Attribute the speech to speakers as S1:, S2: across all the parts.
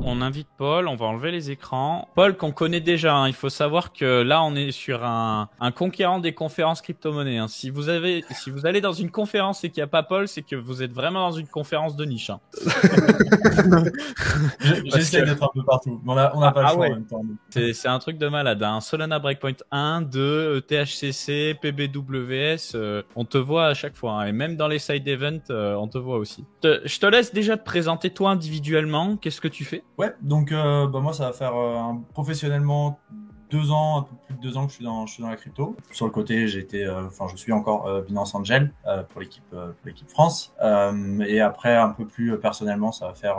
S1: on invite Paul, on va enlever les écrans. Paul qu'on connaît déjà, hein. Il faut savoir que là on est sur un conquérant des conférences crypto-monnaies, hein. Si vous allez dans une conférence et qu'il n'y a pas Paul, c'est que vous êtes vraiment dans une conférence de niche, hein.
S2: J'essaie d'être un peu partout, mais on n'a pas le choix en même temps.
S1: C'est un truc de malade, hein. Solana Breakpoint 1, 2, THCC, PBWS, on te voit à chaque fois, hein. Et même dans les side events, on te voit aussi. Je te laisse déjà te présenter toi individuellement. Qu'est-ce que tu fais?
S2: Ouais, donc moi ça va faire professionnellement 2 ans, un peu plus de 2 ans que je suis dans la crypto. Sur le côté, je suis encore Binance Angel pour l'équipe France. Et après, un peu plus personnellement, ça va faire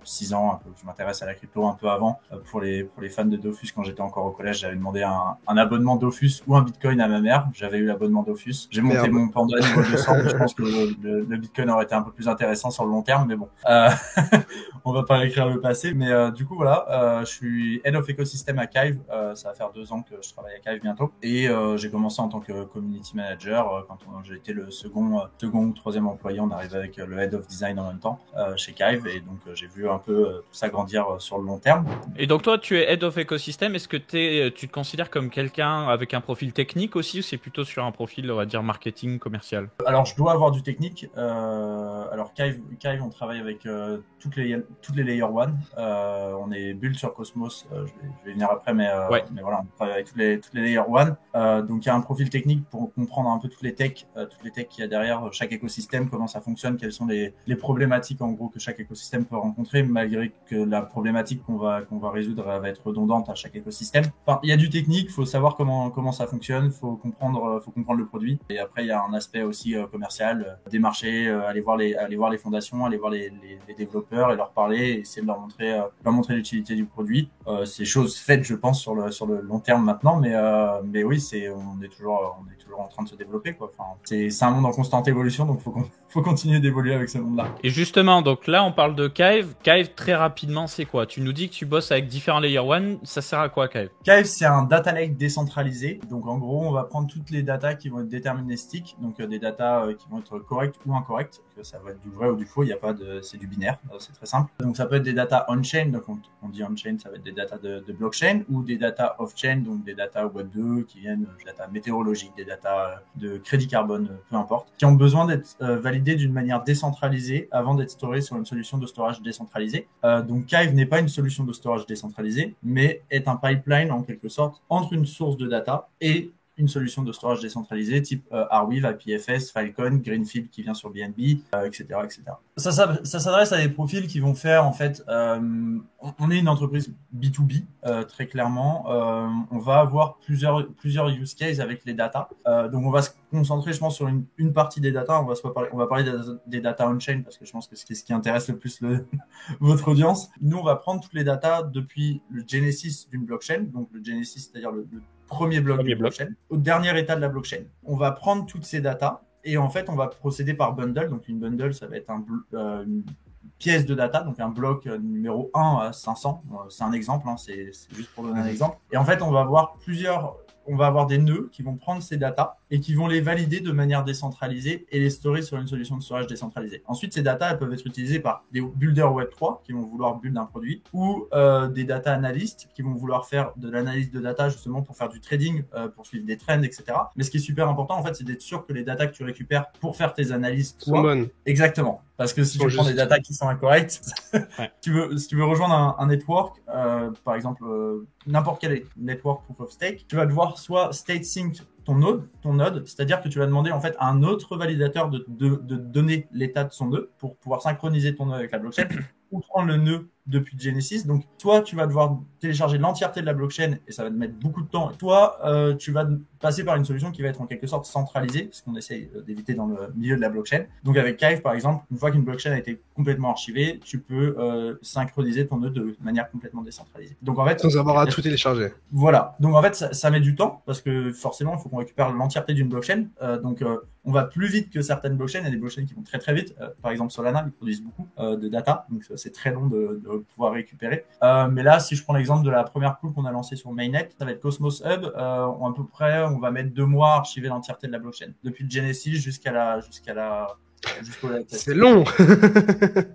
S2: 6 ans un peu que je m'intéresse à la crypto un peu avant. Pour les fans de Dofus, quand j'étais encore au collège, j'avais demandé un abonnement Dofus ou un Bitcoin à ma mère. J'avais eu l'abonnement Dofus. J'ai monté mon panda à niveau 200. Je pense que le Bitcoin aurait été un peu plus intéressant sur le long terme, mais bon. On va pas réécrire le passé, mais du coup voilà, je suis Head of Ecosystem à Kive. Ça va faire 2 ans que je travaille à Kive bientôt, et j'ai commencé en tant que Community Manager quand j'ai été le second ou troisième employé. On arrivait avec le Head of Design en même temps chez Kive, et donc j'ai vu un peu tout ça grandir sur le long terme.
S1: Et donc toi, tu es Head of Ecosystem. Est-ce que tu te considères comme quelqu'un avec un profil technique aussi, ou c'est plutôt sur un profil, on va dire, marketing, commercial?
S2: Alors je dois avoir du technique. Alors Kive, on travaille avec toutes les Layer 1. On est build sur Cosmos. Je vais venir après, mais voilà, on travaille avec toutes les Layer 1. Donc il y a un profil technique pour comprendre un peu toutes les techs qu'il y a derrière chaque écosystème, comment ça fonctionne, quelles sont les problématiques en gros que chaque écosystème peut rencontrer, malgré que la problématique qu'on va résoudre va être redondante à chaque écosystème. Enfin, il y a du technique, faut savoir comment ça fonctionne, faut comprendre le produit. Et après il y a un aspect aussi commercial, démarcher, aller voir les fondations, aller voir les développeurs et leur parler, et essayer de leur montrer l'utilité du produit. C'est chose faite, je pense, sur le long terme maintenant, mais oui, on est toujours en train de se développer, quoi. Enfin, c'est un monde en constante évolution, donc faut continuer d'évoluer avec ce monde-là.
S1: Et justement, donc là, on parle de Kive. Kive, très rapidement, c'est quoi? Tu nous dis que tu bosses avec différents Layer 1. Ça sert à quoi, Kive?
S2: Kive, c'est un data lake décentralisé. Donc, en gros, on va prendre toutes les datas qui vont être déterministiques, donc des datas qui vont être correctes ou incorrectes. Ça va être du vrai ou du faux. Il y a pas c'est du binaire. C'est très simple. Donc, ça peut être des datas on-chain. Donc, on dit on-chain, ça va être des datas de blockchain, ou des datas off-chain, donc des datas Web 2 qui viennent des datas météorologiques, des datas de crédit carbone, peu importe, qui ont besoin d'être validées d'une manière décentralisée avant d'être storées sur une solution de storage décentralisée. Donc, Kive n'est pas une solution de storage décentralisée, mais est un pipeline en quelque sorte entre une source de data et une solution de storage décentralisée type Arweave, IPFS, Filecoin, Greenfield qui vient sur BNB, etc., etc. Ça s'adresse à des profils qui vont faire, en fait, on est une entreprise B2B, très clairement. On va avoir plusieurs use cases avec les data. Donc, on va se concentrer, je pense, sur une partie des data. On va parler des data on-chain, parce que je pense que c'est ce qui intéresse le plus votre audience. Nous, on va prendre toutes les data depuis le genesis d'une blockchain, donc le genesis, c'est-à-dire le premier bloc de blockchain, au dernier état de la blockchain. On va prendre toutes ces datas, et en fait, on va procéder par bundle. Donc, une bundle, ça va être une pièce de data, donc un bloc numéro 1 à 500. C'est un exemple, hein, c'est juste pour donner un exemple. Et en fait, on va avoir des nœuds qui vont prendre ces datas et qui vont les valider de manière décentralisée et les storer sur une solution de storage décentralisée. Ensuite, ces datas, elles peuvent être utilisées par des builders Web3 qui vont vouloir build un produit, ou des data analystes qui vont vouloir faire de l'analyse de data justement pour faire du trading, pour suivre des trends, etc. Mais ce qui est super important, en fait, c'est d'être sûr que les datas que tu récupères pour faire tes analyses
S3: sont bonnes.
S2: Exactement. Parce que si tu prends des datas qui sont incorrectes, si tu veux rejoindre un network, par exemple, n'importe quel network proof of stake, tu vas devoir soit state sync ton node, c'est-à-dire que tu vas demander en fait à un autre validateur de donner l'état de son nœud pour pouvoir synchroniser ton nœud avec la blockchain, ou prendre le nœud depuis Genesis. Donc, soit tu vas devoir télécharger l'entièreté de la blockchain et ça va te mettre beaucoup de temps. Toi, tu vas passer par une solution qui va être en quelque sorte centralisée, ce qu'on essaye d'éviter dans le milieu de la blockchain. Donc, avec Kive, par exemple, une fois qu'une blockchain a été complètement archivée, tu peux synchroniser ton nœud de manière complètement décentralisée. Donc, en fait,
S3: sans avoir à tout télécharger.
S2: Voilà. Donc, en fait, ça met du temps parce que forcément, il faut qu'on récupère l'entièreté d'une blockchain. Donc, on va plus vite que certaines blockchains. Il y a des blockchains qui vont très très vite. Par exemple, Solana, ils produisent beaucoup de data, donc c'est très long de pouvoir récupérer. Mais là, si je prends l'exemple de la première pool qu'on a lancée sur Mainnet, ça va être Cosmos Hub. À peu près, on va mettre 2 mois à archiver l'entièreté de la blockchain, depuis le Genesis jusqu'à la jusqu'au live test.
S3: C'est long.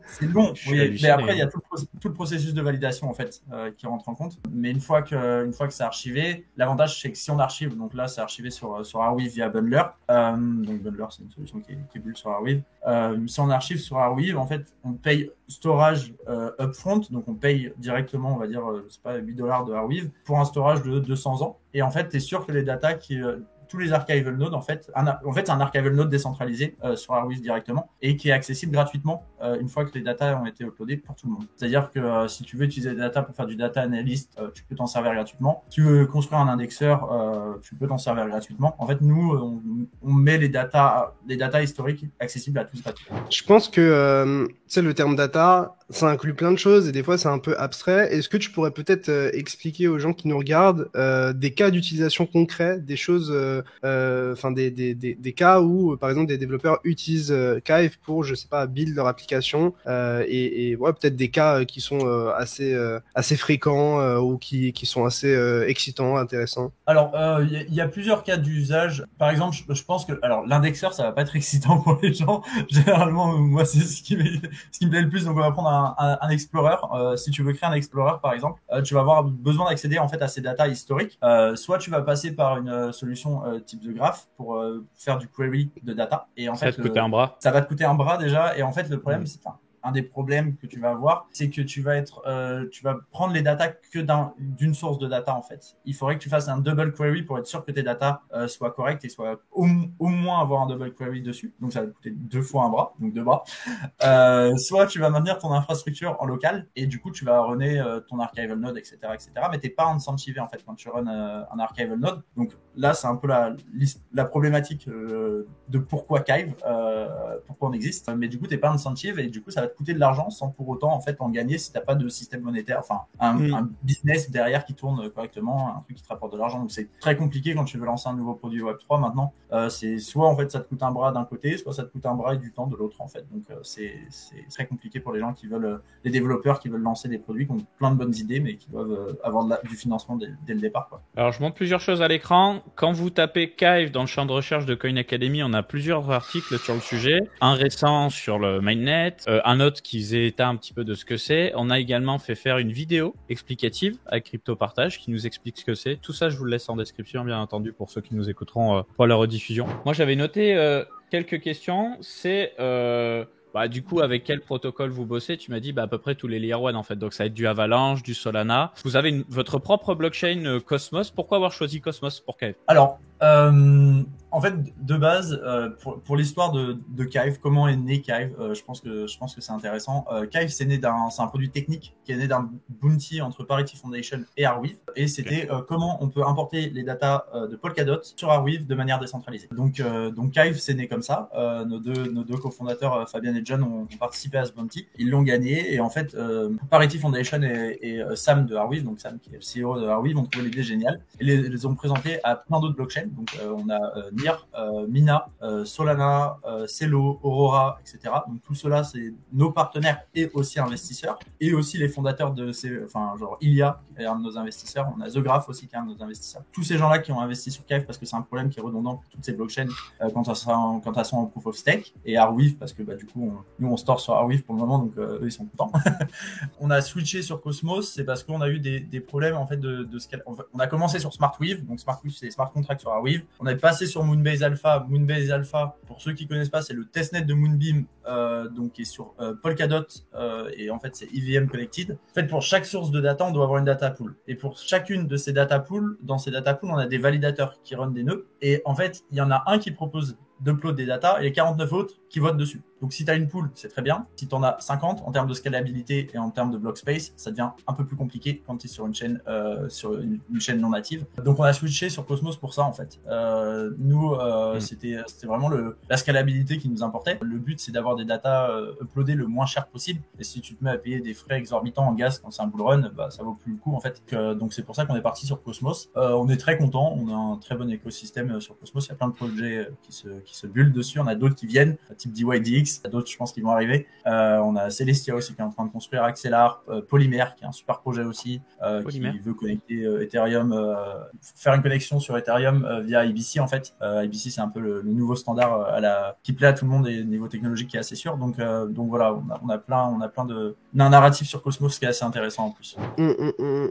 S2: C'est long, oui, mais
S1: halluciné,
S2: après il y a tout le processus de validation en fait qui rentre en compte. Mais une fois que c'est archivé, l'avantage c'est que si on archive, donc là c'est archivé sur Arweave via Bundler. Donc Bundler c'est une solution qui bulle sur Arweave. Si on archive sur Arweave, en fait on paye storage upfront, donc on paye directement, on va dire, c'est pas $8 de Arweave pour un storage de 200 ans. Et en fait, tu es sûr que les datas tous les archival nodes, en fait, c'est un archival node décentralisé sur Arweave directement et qui est accessible gratuitement une fois que les datas ont été uploadées pour tout le monde. C'est-à-dire que si tu veux utiliser des datas pour faire du data analyst, tu peux t'en servir gratuitement. Si tu veux construire un indexeur, tu peux t'en servir gratuitement. En fait, nous, on met les datas historiques accessibles à tous gratuitement.
S3: Je pense que le terme data, ça inclut plein de choses et des fois c'est un peu abstrait. Est-ce que tu pourrais peut-être expliquer aux gens qui nous regardent des cas d'utilisation concrets, des choses, des cas où par exemple des développeurs utilisent Kive pour, je sais pas, build leur application et ouais, peut-être des cas qui sont assez fréquents ou qui sont assez excitants, intéressants.
S2: Alors, il y a plusieurs cas d'usage. Par exemple, je pense que l'indexeur, ça va pas être excitant pour les gens. Généralement, moi, c'est ce qui me plaît le plus. Donc, on va prendre un Explorer. Si tu veux créer un Explorer, par exemple, tu vas avoir besoin d'accéder en fait à ces datas historiques. Soit tu vas passer par une solution type de graph pour faire du query de data. Et en fait,
S1: Ça va te coûter un bras.
S2: Ça va te coûter un bras déjà. Et en fait, le problème, c'est un des problèmes que tu vas avoir, c'est que tu vas prendre les datas que d'une source de data en fait. Il faudrait que tu fasses un double query pour être sûr que tes datas soient correctes et soient au moins avoir un double query dessus. Donc ça va te coûter 2 fois un bras, donc 2 bras. Soit tu vas maintenir ton infrastructure en local et du coup tu vas runner ton archival node, etc., mais t'es pas incentivé en fait quand tu runs un archival node. Donc là c'est un peu la problématique de pourquoi Kive, pourquoi on existe. Mais du coup t'es pas incentive et du coup ça va te coûter de l'argent sans pour autant en fait en gagner si t'as pas de système monétaire, enfin un business derrière qui tourne correctement, un truc qui te rapporte de l'argent. Donc c'est très compliqué quand tu veux lancer un nouveau produit Web3 maintenant. C'est soit en fait ça te coûte un bras d'un côté, soit ça te coûte un bras et du temps de l'autre en fait. Donc c'est très compliqué pour les gens qui veulent, les développeurs qui veulent lancer des produits qui ont plein de bonnes idées mais qui doivent avoir du financement dès le départ, quoi.
S1: Alors je montre plusieurs choses à l'écran. Quand vous tapez Kive dans le champ de recherche de Coin Academy, on a plusieurs articles sur le sujet. Un récent sur le mainnet, un autre qui faisait état un petit peu de ce que c'est. On a également fait faire une vidéo explicative avec Crypto Partage qui nous explique ce que c'est. Tout ça, je vous le laisse en description, bien entendu, pour ceux qui nous écouteront pour la rediffusion. Moi, j'avais noté quelques questions. C'est du coup, avec quel protocole vous bossez? Tu m'as dit à peu près tous les Layer 1 en fait. Donc ça va être du Avalanche, du Solana. Vous avez votre propre blockchain Cosmos. Pourquoi avoir choisi Cosmos pour Kive?
S2: Alors, en fait, de base, pour l'histoire de Kive, comment est né Kive, je pense que c'est intéressant. Kive, c'est un produit technique qui est né d'un bounty entre Parity Foundation et Arweave, et c'était comment on peut importer les datas de Polkadot sur Arweave de manière décentralisée. Donc Kive, c'est né comme ça. Nos deux cofondateurs, Fabien et John, ont participé à ce bounty. Ils l'ont gagné, et en fait, Parity Foundation et Sam de Arweave, donc Sam qui est le CEO de Arweave, ont trouvé l'idée géniale et les ont présentés à plein d'autres blockchains. Donc on a NIR, Mina, Solana, Celo, Aurora, etc. Donc tout cela, c'est nos partenaires et aussi investisseurs, et aussi les fondateurs de genre Ilia, qui est un de nos investisseurs. On a The Graph aussi, qui est un de nos investisseurs. Tous ces gens-là qui ont investi sur Kive parce que c'est un problème qui est redondant pour toutes ces blockchains quand elles sont en proof of stake, et Arweave parce que du coup nous on store sur Arweave pour le moment, donc eux ils sont contents. On a switché sur Cosmos, c'est parce qu'on a eu des problèmes en fait de on a commencé sur SmartWeave, donc SmartWeave c'est smart contract sur Arweave. On est passé sur Moonbase Alpha. Moonbase Alpha, pour ceux qui connaissent pas, c'est le testnet de Moonbeam, donc qui est sur Polkadot, et en fait c'est EVM connected. En fait, pour chaque source de data, on doit avoir une data pool, et pour chacune de ces data pools, dans ces data pools, on a des validateurs qui run des nœuds, et en fait, il y en a un qui propose d'upload des datas et 49 autres qui votent dessus. Donc si tu as une pool, c'est très bien. Si tu en as 50, en termes de scalabilité et en termes de block space, ça devient un peu plus compliqué quand tu es sur une chaîne non native. Donc on a switché sur Cosmos pour ça en fait. C'était vraiment la scalabilité qui nous importait. Le but, c'est d'avoir des datas uploadées le moins cher possible, et si tu te mets à payer des frais exorbitants en gaz quand c'est un bull run, ça vaut plus le coup en fait. Donc c'est pour ça qu'on est parti sur Cosmos. On est très content, on a un très bon écosystème sur Cosmos. Il y a plein de projets qui se bullent dessus. On a d'autres qui viennent, type DYDX, d'autres je pense qu'ils vont arriver. On a Celestia aussi qui est en train de construire, Axelar, Polymer qui est un super projet aussi, qui veut connecter Ethereum, faire une connexion sur Ethereum via IBC en fait. IBC c'est un peu le nouveau standard qui plaît à tout le monde et niveau technologique qui est assez sûr. Donc voilà, on a plein d'un narratif sur Cosmos qui est assez intéressant en plus.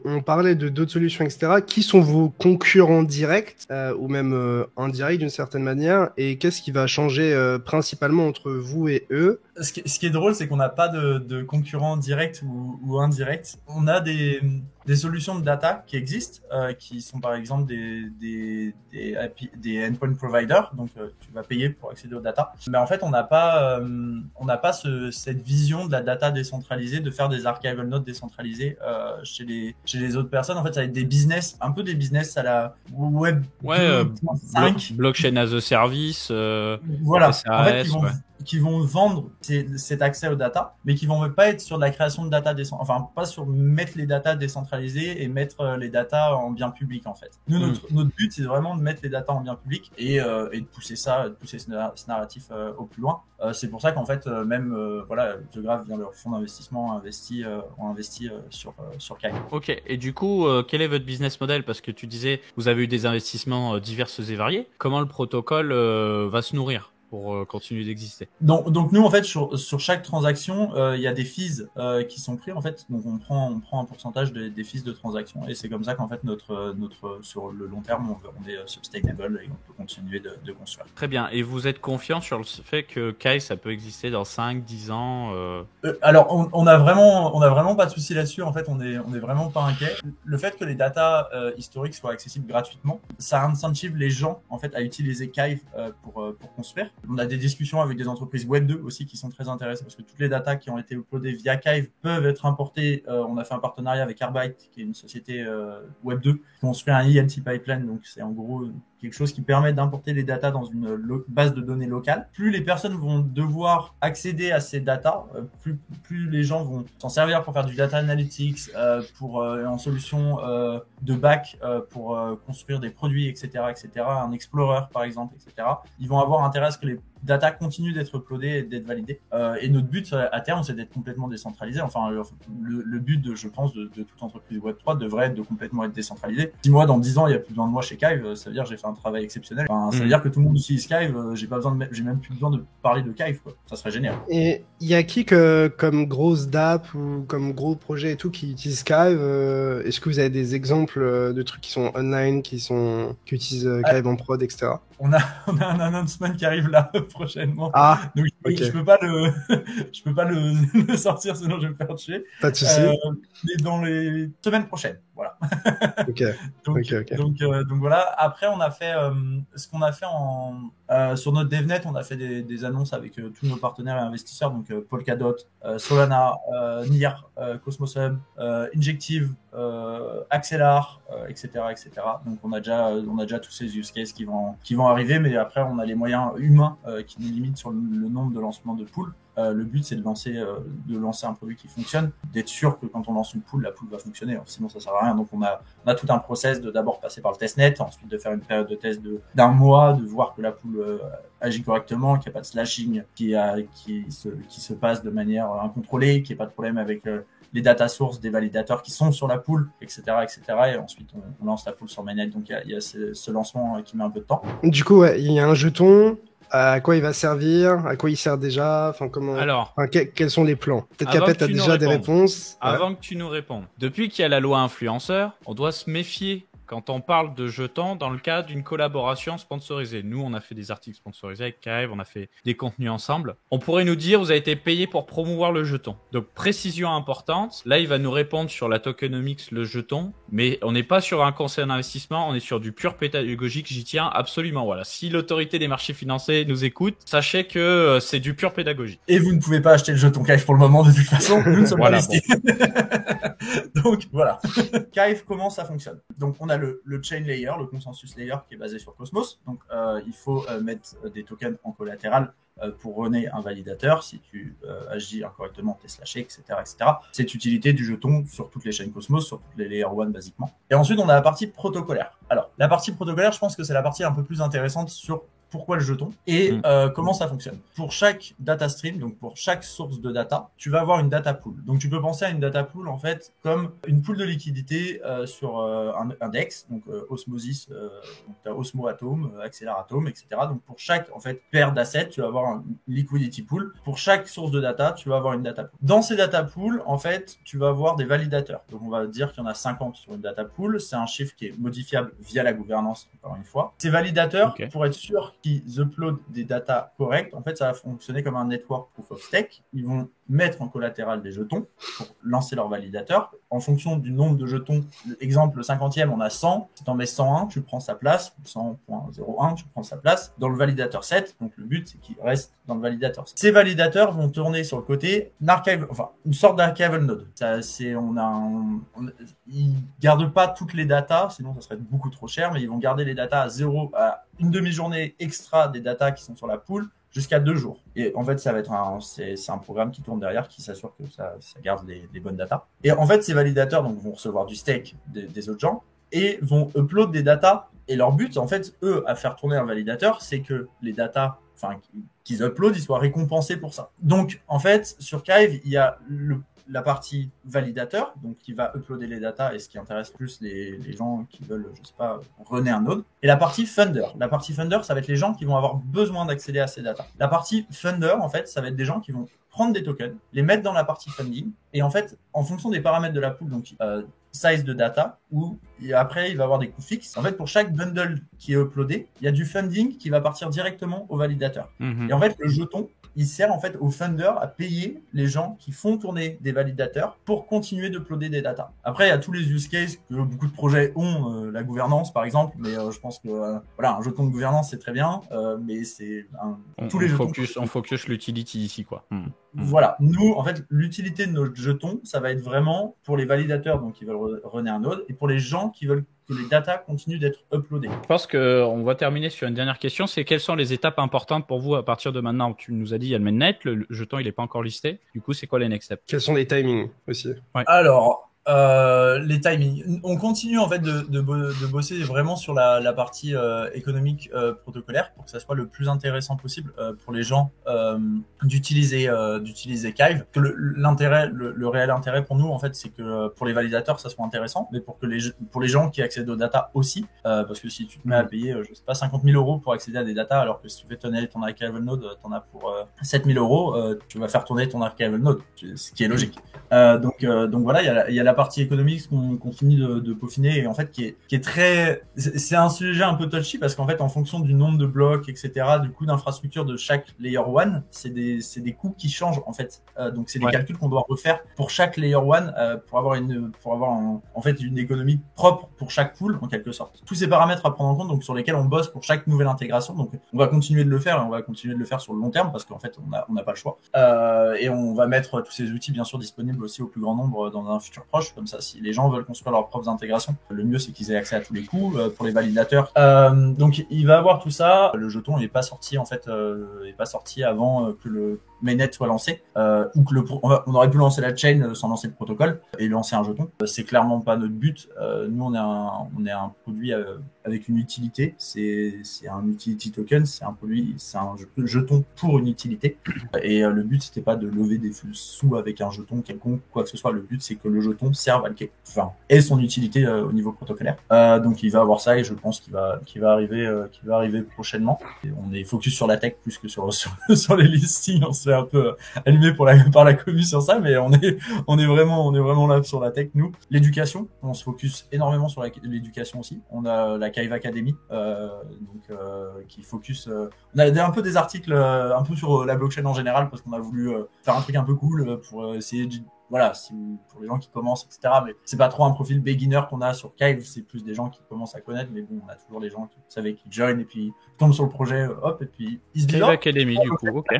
S3: On parlait de d'autres solutions, etc. Qui sont vos concurrents directs ou même indirects d'une certaine manière, et qu'est-ce qui va changer principalement entre vous et eux?
S2: Ce qui est drôle, c'est qu'on n'a pas de concurrents directs ou indirects. On a des solutions de data qui existent, qui sont par exemple des endpoint providers, donc tu vas payer pour accéder aux data. Mais en fait, on n'a pas cette vision de la data décentralisée, de faire des archival nodes décentralisées chez les autres personnes. En fait, ça va être des business, un peu des business à la web 2.5.
S1: Blockchain as a service.
S2: Voilà.
S1: SRS,
S2: en fait, qui vont vendre cet accès aux data, mais qui vont pas être sur de la création de data enfin pas sur mettre les data décentralisées et mettre les data en bien public en fait. Nous notre but c'est vraiment de mettre les data en bien public et de pousser ce narratif au plus loin. C'est pour ça qu'en fait voilà, The Graph via leur fonds d'investissement ont investi sur Kai.
S1: Ok, et du coup quel est votre business model, parce que tu disais vous avez eu des investissements divers et variés. Comment le protocole va se nourrir pour continuer d'exister?
S2: Donc nous en fait sur chaque transaction il y a des fees qui sont pris en fait, donc on prend un pourcentage des fees de transaction, et c'est comme ça qu'en fait notre sur le long terme on est sustainable et on peut continuer de construire.
S1: Très bien, et vous êtes confiant sur le fait que Kai ça peut exister dans 5-10 ans
S2: Alors on a vraiment pas de souci là-dessus, en fait on est vraiment pas inquiet. Le fait que les data historiques soient accessibles gratuitement, ça incentive les gens en fait à utiliser Kai pour construire. On a des discussions avec des entreprises Web 2 aussi qui sont très intéressées, parce que toutes les datas qui ont été uploadées via Kive peuvent être importées. On a fait un partenariat avec Arbite, qui est une société Web 2, qui construit un ELT pipeline. Donc c'est en gros quelque chose qui permet d'importer les datas dans une base de données locale. Plus les personnes vont devoir accéder à ces datas, plus les gens vont s'en servir pour faire du data analytics, en solution de back, pour construire des produits, etc., un explorer par exemple, etc. Ils vont avoir intérêt à ce que les data continuent d'être uploadées et d'être validées. Et notre but à terme, c'est d'être complètement décentralisé. Enfin, le but, je pense, de toute entreprise Web3 devrait être de complètement être décentralisé. Si moi, dans 10 ans, il n'y a plus besoin de moi chez Kive, ça veut dire que j'ai fait un travail exceptionnel. Enfin, ça veut dire que tout le monde utilise Kive, j'ai même plus besoin de parler de Kive, quoi. Ça serait génial.
S3: Et il y a qui comme grosse DApp ou comme gros projet et tout qui utilise Kive? Est-ce que vous avez des exemples de trucs qui sont online, qui utilisent Kive en prod, etc.?
S2: On a un announcement qui arrive là prochainement.
S3: Ah,
S2: donc
S3: okay.
S2: je peux pas le sortir, sinon je vais me faire tuer.
S3: Pas de souci.
S2: Mais dans les semaines prochaines, voilà.
S3: Ok.
S2: Donc voilà. Après, on a fait ce qu'on a fait sur notre DevNet, on a fait des annonces avec tous nos partenaires et investisseurs, donc Polkadot, Solana, NIR, Cosmos Hub, Injective, Axelar, etc. Donc on a déjà tous ces use cases qui vont arriver, mais après on a les moyens humains qui nous limitent sur le nombre de lancements de pools. Le but c'est de lancer un produit qui fonctionne, d'être sûr que quand on lance une pool, la pool va fonctionner, sinon ça sert à rien. Donc on a tout un process de d'abord passer par le testnet, ensuite de faire une période de test d'un mois, de voir que la pool agit correctement, qu'il n'y a pas de slashing qui se passe de manière incontrôlée, qu'il n'y ait pas de problème avec les data sources des validateurs qui sont sur la pool, etc. Et ensuite on lance la pool sur mainnet. Donc il y a ce lancement qui met un peu de temps.
S3: Du coup, ouais, il y a un jeton. À quoi il va servir? À quoi il sert déjà? Enfin, comment?
S1: Alors,
S3: quels sont les plans? Peut-être qu'après, tu as déjà des réponses.
S1: Avant que tu nous répondes, depuis qu'il y a la loi influenceur, on doit se méfier quand on parle de jetons dans le cadre d'une collaboration sponsorisée. Nous, on a fait des articles sponsorisés avec Kive, on a fait des contenus ensemble. On pourrait nous dire, vous avez été payé pour promouvoir le jeton. Donc, précision importante. Là, il va nous répondre sur la tokenomics, le jeton. Mais on n'est pas sur un conseil d'investissement, on est sur du pur pédagogique. J'y tiens absolument. Voilà. Si l'autorité des marchés financiers nous écoute, sachez que c'est du pur pédagogique.
S2: Et vous ne pouvez pas acheter le jeton Kive pour le moment, de toute façon. Nous ne sommes pas listés. Donc, voilà. Kive, comment ça fonctionne? Donc, on a le chain layer, le consensus layer qui est basé sur Cosmos. Donc, il faut mettre des tokens en collatéral pour runner un validateur. Si tu agis incorrectement, t'es slashé, etc. C'est l'utilité du jeton sur toutes les chaînes Cosmos, sur toutes les layer 1 basiquement. Et ensuite, on a la partie protocolaire. Alors, la partie protocolaire, je pense que c'est la partie un peu plus intéressante pourquoi le jeton et comment ça fonctionne. Pour chaque data stream, donc pour chaque source de data, tu vas avoir une data pool. Donc tu peux penser à une data pool en fait comme une pool de liquidité sur un DEX, donc Osmosis, donc tu as Osmo Atom, Acceleratom, etc. Donc pour chaque en fait paire d'assets, tu vas avoir un liquidity pool. Pour chaque source de data, tu vas avoir une data pool. Dans ces data pools, en fait, tu vas avoir des validateurs. Donc on va dire qu'il y en a 50 sur une data pool. C'est un chiffre qui est modifiable via la gouvernance, encore une fois. Ces validateurs, pour être sûr qu'ils uploadent des data correctes, en fait, ça va fonctionner comme un network proof of stake. Ils vont mettre en collatéral des jetons pour lancer leur validateur. En fonction du nombre de jetons, exemple, le 50e, on a 100. Si tu en mets 101, tu prends sa place. 100.01, tu prends sa place dans le validateur 7. Donc, le but, c'est qu'il reste dans le validateur 7. Ces validateurs vont tourner sur le côté une sorte d'archival node. Ils gardent pas toutes les datas, sinon ça serait beaucoup trop cher, mais ils vont garder les datas à 0, à une demi-journée extra des datas qui sont sur la pool, jusqu'à 2 jours. Et en fait, ça va être c'est un programme qui tourne derrière qui s'assure que ça garde les bonnes datas. Et en fait, ces validateurs donc, vont recevoir du stake des autres gens et vont upload des datas. Et leur but, en fait, eux, à faire tourner un validateur, c'est que les datas qu'ils uploadent, ils soient récompensés pour ça. Donc, en fait, sur Kive, il y a la partie validateur, donc qui va uploader les datas et ce qui intéresse plus les gens qui veulent, je sais pas, runner un node. Et la partie funder. La partie funder, ça va être les gens qui vont avoir besoin d'accéder à ces datas. La partie funder, en fait, ça va être des gens qui vont prendre des tokens, les mettre dans la partie funding, et en fait, en fonction des paramètres de la pool, donc size de data, après, il va avoir des coûts fixes. En fait, pour chaque bundle qui est uploadé, il y a du funding qui va partir directement au validateur. Et en fait, le jeton, il sert en fait au funder à payer les gens qui font tourner des validateurs pour continuer d'uploader des datas. Après, il y a tous les use cases que beaucoup de projets ont, la gouvernance par exemple, mais je pense que voilà, un jeton de gouvernance c'est très bien, mais c'est tous les jetons.
S1: On focus l'utility ici quoi.
S2: Voilà, nous en fait l'utilité de nos jetons, ça va être vraiment pour les validateurs donc qui veulent runner un node et pour les gens qui veulent que les datas continuent d'être uploadées.
S1: Je pense qu'on va terminer sur une dernière question, c'est quelles sont les étapes importantes pour vous à partir de maintenant? Tu nous as dit il y a le mainnet, le jeton il n'est pas encore listé, du coup c'est quoi les next steps?
S3: Quels sont les timings aussi?
S2: Alors, les timings. On continue en fait de bosser vraiment sur la partie économique protocolaire pour que ça soit le plus intéressant possible pour les gens d'utiliser Kive. Que le réel intérêt pour nous en fait c'est que pour les validateurs ça soit intéressant, mais pour les gens qui accèdent aux datas aussi, parce que si tu te mets à payer je sais pas 50 000 € pour accéder à des datas alors que si tu fais tourner ton archival node t'en as pour 7 000 €, tu vas faire tourner ton archival node, ce qui est logique. Donc voilà, il y a la partie économique qu'on finit de peaufiner et en fait qui est très, c'est un sujet un peu touchy parce qu'en fait en fonction du nombre de blocs etc, du coût d'infrastructure de chaque layer 1, c'est des coûts qui changent en fait, donc c'est des calculs qu'on doit refaire pour chaque layer 1 pour avoir en fait une économie propre pour chaque pool en quelque sorte. Tous ces paramètres à prendre en compte donc sur lesquels on bosse pour chaque nouvelle intégration, donc on va continuer de le faire et on va continuer de le faire sur le long terme parce qu'en fait on n'a pas le choix, et on va mettre tous ces outils bien sûr disponibles aussi au plus grand nombre dans un futur proche. Comme ça, si les gens veulent construire leurs propres intégrations, le mieux c'est qu'ils aient accès à tous les coûts pour les validateurs. Donc il va avoir tout ça. Le jeton n'est pas sorti en fait, est pas sorti avant que le mainnet soit lancé, ou que on aurait pu lancer la chain sans lancer le protocole et lancer un jeton. C'est clairement pas notre but. Nous on est un produit avec une utilité. C'est un utility token. C'est un produit, c'est un jeton pour une utilité. Et le but c'était pas de lever des sous avec un jeton quelconque, quoi que ce soit. Le but c'est que le jeton serve ait son utilité au niveau protocolaire. Donc il va avoir ça et je pense qu'il va arriver prochainement. Et on est focus sur la tech plus que sur les listings. On se fait un peu allumé par la commu sur ça, mais on est vraiment là sur la tech nous. L'éducation, on se focus énormément sur l'éducation aussi. On a la Kive Academy qui focus. On a un peu des articles un peu sur la blockchain en général parce qu'on a voulu faire un truc un peu cool pour essayer de voilà, pour les gens qui commencent, etc. Mais c'est pas trop un profil beginner qu'on a sur Kive, c'est plus des gens qui commencent à connaître, mais bon, on a toujours les gens qui savaient qui join et puis tombent sur le projet, hop, et puis ils se disent.
S1: Kive Academy, du coup, ok.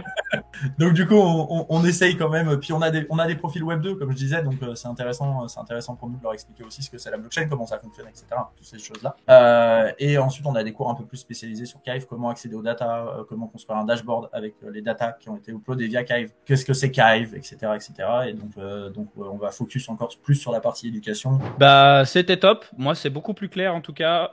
S2: Donc du coup, on essaye quand même. Puis on a des profils Web 2, comme je disais, donc c'est intéressant pour nous de leur expliquer aussi ce que c'est la blockchain, comment ça fonctionne, etc. Toutes ces choses-là. Et ensuite, on a des cours un peu plus spécialisés sur Kive, comment accéder aux data, comment construire un dashboard avec les data qui ont été uploadées via Kive, qu'est-ce que c'est Kive, etc., etc. Et donc Donc on va focus encore plus sur la partie éducation.
S1: Bah c'était top, moi c'est beaucoup plus clair en tout cas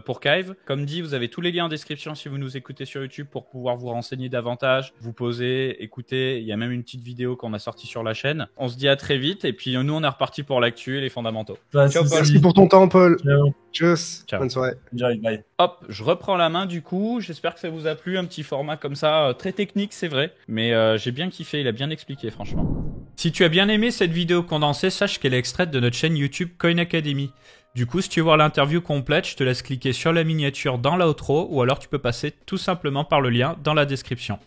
S1: pour Kyve. Comme dit, vous avez tous les liens en description si vous nous écoutez sur YouTube pour pouvoir vous renseigner davantage, vous poser, écouter. Il y a même une petite vidéo qu'on a sortie sur la chaîne. On se dit à très vite et puis nous on est reparti pour l'actu et les fondamentaux.
S2: Ciao,
S3: Merci pour ton temps, Paul.
S2: Ciao.
S3: Tchuss.
S1: Ciao.
S3: Bonne soirée.
S2: Enjoy, bye.
S1: Hop, je reprends la main du coup. J'espère que ça vous a plu, un petit format comme ça, très technique c'est vrai, mais j'ai bien kiffé, il a bien expliqué franchement. Si tu as bien aimé cette vidéo condensée, sache qu'elle est extraite de notre chaîne YouTube Coin Academy. Du coup, si tu veux voir l'interview complète, je te laisse cliquer sur la miniature dans l'outro ou alors tu peux passer tout simplement par le lien dans la description.